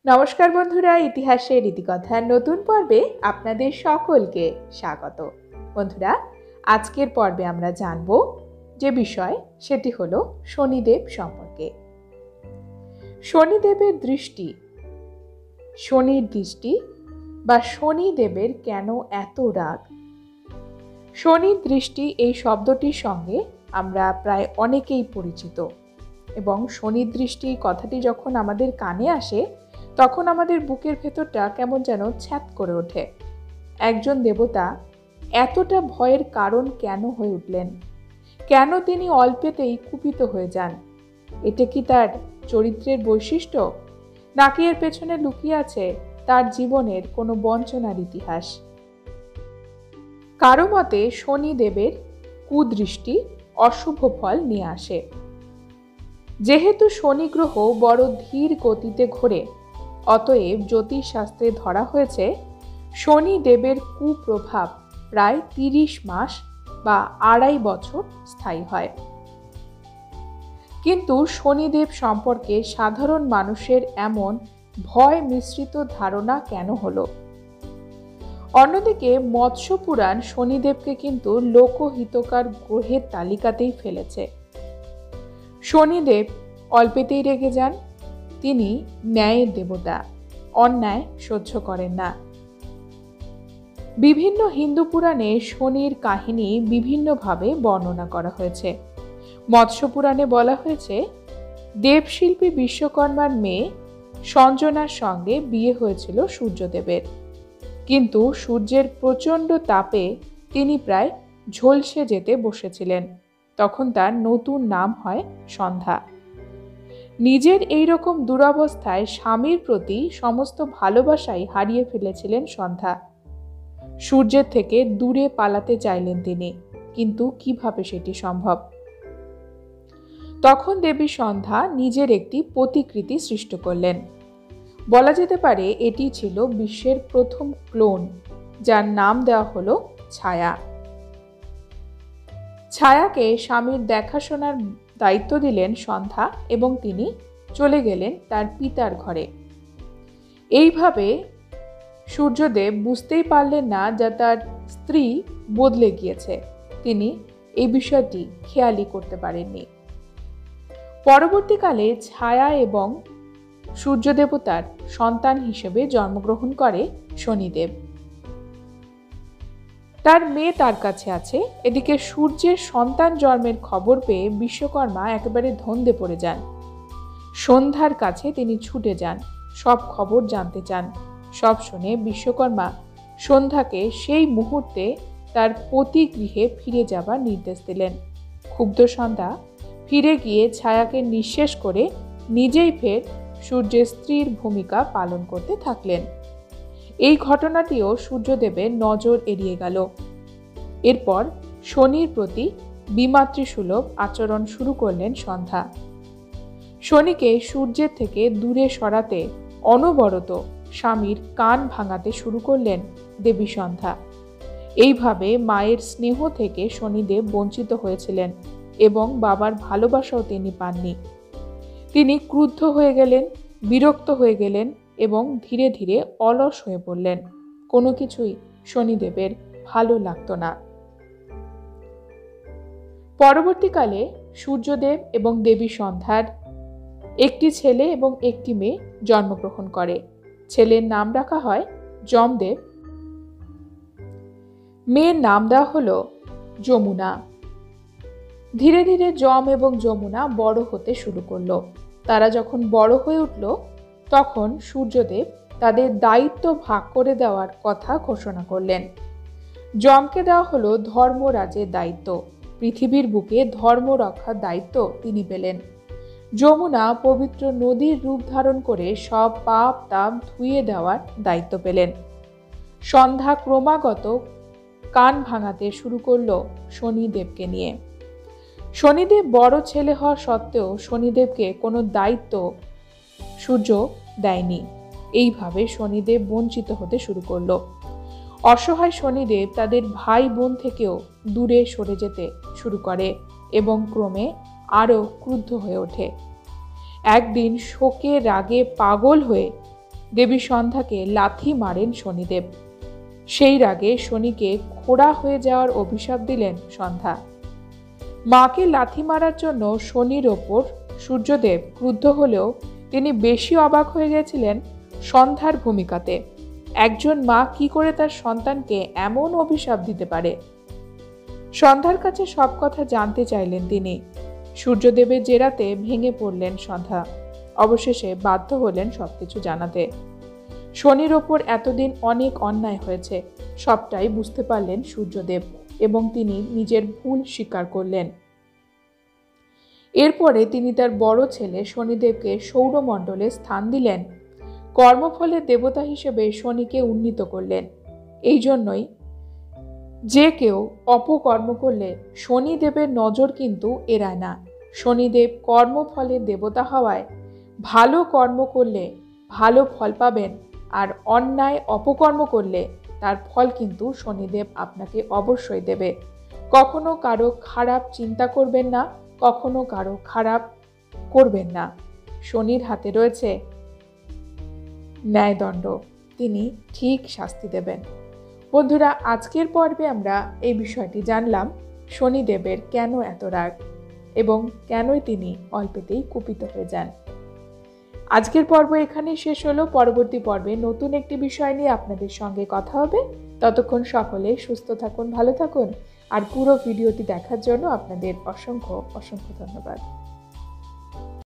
নমস্কার বন্ধুরা, ইতিহাসের ইতিকথার নতুন পর্বে আপনাদের সকলকে স্বাগত। বন্ধুরা, আজকের পর্বে আমরা জানব যে বিষয় সেটি হলো শনিদেব সম্পর্কে। শনিদেবের দৃষ্টি, শনির দৃষ্টি বা শনিদেবের কেন এত রাগ? শনির দৃষ্টি এই শব্দটির সঙ্গে আমরা প্রায় অনেকেই পরিচিত এবং শনির দৃষ্টি কথাটি যখন আমাদের কানে আসে তখন আমাদের বুকের ভেতরটা কেমন যেন ছ্যাঁত করে ওঠে। একজন দেবতা এতটা ভয়ের কারণ কেন হয়ে উঠলেন? কেন তিনি অল্পেতেই কুপিত হয়ে যান? এটা কি তার চরিত্রের বৈশিষ্ট্য, নাকি এর পেছনে লুকিয়ে আছে তার জীবনের কোনো বঞ্চনার ইতিহাস? কারো মতে শনিদেবের কুদৃষ্টি অশুভ ফল নিয়ে আসে। যেহেতু শনি গ্রহ বড় ধীর গতিতে ঘোরে, অতএব জ্যোতিষশাস্ত্রে ধরা হয়েছে শনিদেবের কুপ্রভাব প্রায় 30 মাস বা 2.5 বছর স্থায়ী হয়। কিন্তু শনিদেব সম্পর্কে সাধারণ মানুষের এমন ভয় মিশ্রিত ধারণা কেন হলো? অন্যদিকে মৎস্য পুরাণ শনিদেবকে কিন্তু লোকহিতকর গ্রহের তালিকাতেই ফেলেছে। শনিদেব অল্পেতেই রেগে যান। তিনি ন্যায়ের দেবতা, অন্যায় সহ্য করেন না। বিভিন্ন হিন্দু পুরাণে শনির কাহিনী বিভিন্নভাবে বর্ণনা করা হয়েছে। মৎস্য পুরাণে বলা হয়েছে দেবশিল্পী বিশ্বকর্মার মেয়ে সঞ্জনার সঙ্গে বিয়ে হয়েছিল সূর্যদেবের, কিন্তু সূর্যের প্রচণ্ড তাপে তিনি প্রায় ঝলসে যেতে বসেছিলেন। তখন তার নতুন নাম হয় সন্ধ্যা। নিজের এই রকম দুরবস্থায় স্বামীর প্রতি সমস্ত ভালোবাসাই হারিয়ে ফেলেছিলেন সন্ধ্যা। সূর্যের থেকে দূরে পালাতে চাইলেন তিনি, কিন্তু কিভাবে সেটি সম্ভব? তখন দেবী সন্ধ্যা নিজের একটি প্রতিকৃতি সৃষ্টি করলেন। বলা যেতে পারে এটি ছিল বিশ্বের প্রথম ক্লোন, যার নাম দেওয়া হলো ছায়া। ছায়াকে স্বামীর দেখাশোনার দায়িত্ব দিলেন সন্ধ্যা এবং তিনি চলে গেলেন তার পিতার ঘরে। এইভাবে সূর্যদেব বুঝতেই পারলেন না যে তার স্ত্রী বদলে গিয়েছে। তিনি এই বিষয়টি খেয়ালই করতে পারেননি। পরবর্তীকালে ছায়া এবং সূর্য দেবতার সন্তান হিসেবে জন্মগ্রহণ করে শনিদেব। তার মেয়ে তার কাছে আছে। এদিকে সূর্যের সন্তান জন্মের খবর পেয়ে বিশ্বকর্মা একেবারে ধন্দে পড়ে যান। সন্ধ্যার কাছে তিনি ছুটে যান, সব খবর জানতে চান। সব শুনে বিশ্বকর্মা সন্ধ্যাকে সেই মুহূর্তে তার পতি গৃহে ফিরে যাবার নির্দেশ দিলেন। ক্ষুব্ধ সন্ধ্যা ফিরে গিয়ে ছায়াকে নিঃশেষ করে নিজেই ফের সূর্যের স্ত্রীর ভূমিকা পালন করতে থাকলেন। এই ঘটনাটিও সূর্যদেবের নজর এড়িয়ে গেল। এরপর শনির প্রতি বিমাতৃসুলভ আচরণ শুরু করলেন সন্ধ্যা। শনিকে সূর্যের থেকে দূরে সরাতে অনবরত স্বামীর কান ভাঙাতে শুরু করলেন দেবী সন্ধ্যা। এইভাবে মায়ের স্নেহ থেকে শনিদেব বঞ্চিত হয়েছিলেন এবং বাবার ভালোবাসাও তিনি পাননি। তিনি ক্রুদ্ধ হয়ে গেলেন, বিরক্ত হয়ে গেলেন এবং ধীরে ধীরে অলস হয়ে পড়লেন। কোনো কিছুই শনিদেবের ভালো লাগতো না। পরবর্তীকালে সূর্যদেব এবং দেবী সন্ধ্যার একটি ছেলে এবং একটি মেয়ে জন্মগ্রহণ করে। ছেলের নাম রাখা হয় যমদেব, মেয়ের নাম দেওয়া হলো যমুনা। ধীরে ধীরে যম এবং যমুনা বড় হতে শুরু করলো। তারা যখন বড় হয়ে উঠল তখন সূর্যদেব তাদের দায়িত্ব ভাগ করে দেওয়ার কথা ঘোষণা করলেন। যমকে দেওয়া হলো ধর্মরাজের দায়িত্ব। পৃথিবীর বুকে ধর্ম রক্ষার দায়িত্ব তিনি পেলেন। যমুনা পবিত্র নদীর রূপ ধারণ করে সব পাপ তাপ ধুয়ে দেওয়ার দায়িত্ব পেলেন। সন্ধ্যা ক্রমাগত কান ভাঙাতে শুরু করলো শনিদেবকে নিয়ে। শনিদেব বড় ছেলে হওয়া সত্ত্বেও শনিদেবকে কোনো দায়িত্ব সূর্য দেয়নি। এইভাবে শনিদেব বঞ্চিত হতে শুরু করলো। অসহায় শনিদেব তাদের ভাই বোন থেকেও দূরে সরে যেতে শুরু করে এবং ক্রমে আরও ক্রুদ্ধ হয়ে ওঠে। একদিন শোকে রাগে পাগল হয়ে দেবী সন্ধ্যাকে লাথি মারেন শনিদেব। সেই রাগে শনিকে খোড়া হয়ে যাওয়ার অভিশাপ দিলেন সন্ধ্যা। মাকে লাথি মারার জন্য শনির ওপর সূর্যদেব ক্রুদ্ধ হলেও তিনি বেশি অবাক হয়ে গেছিলেন সন্ধ্যার ভূমিকাতে। একজন মা কি করে তার সন্তানকে এমন অভিশাপ দিতে পারে? সন্ধ্যার কাছে সব কথা জানতে চাইলেন তিনি। সূর্যদেবের জেরাতে ভেঙে পড়লেন সন্ধ্যা। অবশেষে বাধ্য হলেন সবকিছু জানাতে। শনির ওপর এতদিন অনেক অন্যায় হয়েছে, সবটাই বুঝতে পারলেন সূর্যদেব এবং তিনি নিজের ভুল স্বীকার করলেন। এরপরে তিনি তার বড় ছেলে শনিদেবকে সৌরমণ্ডলে স্থান দিলেন। কর্মফলের দেবতা হিসেবে শনিকে উন্নীত করলেন। এই জন্যই যে কেউ অপকর্ম করলে শনিদেবের নজর কিন্তু এড়ায় না। শনিদেব কর্মফলের দেবতা হওয়ায় ভালো কর্ম করলে ভালো ফল পাবেন, আর অন্যায় অপকর্ম করলে তার ফল কিন্তু শনিদেব আপনাকে অবশ্যই দেবে। কখনো কারো খারাপ চিন্তা করবেন না, কখনো কারো খারাপ করবেন না। শনির হাতে রয়েছে ন্যায়দণ্ড, তিনি ঠিক শাস্তি দেবেন। বন্ধুরা, আজকের পর্বে আমরা এই বিষয়টি জানলাম শনিদেবের কেন এত রাগ এবং কেনই তিনি অল্পেতেই কুপিত হয়ে যান। আজকের পর্ব এখানেই শেষ হলো। পরবর্তী পর্বে নতুন একটি বিষয় নিয়ে আপনাদের সঙ্গে কথা হবে। ততক্ষণ সকলে সুস্থ থাকুন, ভালো থাকুন, আর পুরো ভিডিওটি দেখার জন্য আপনাদের অসংখ্য অসংখ্য ধন্যবাদ।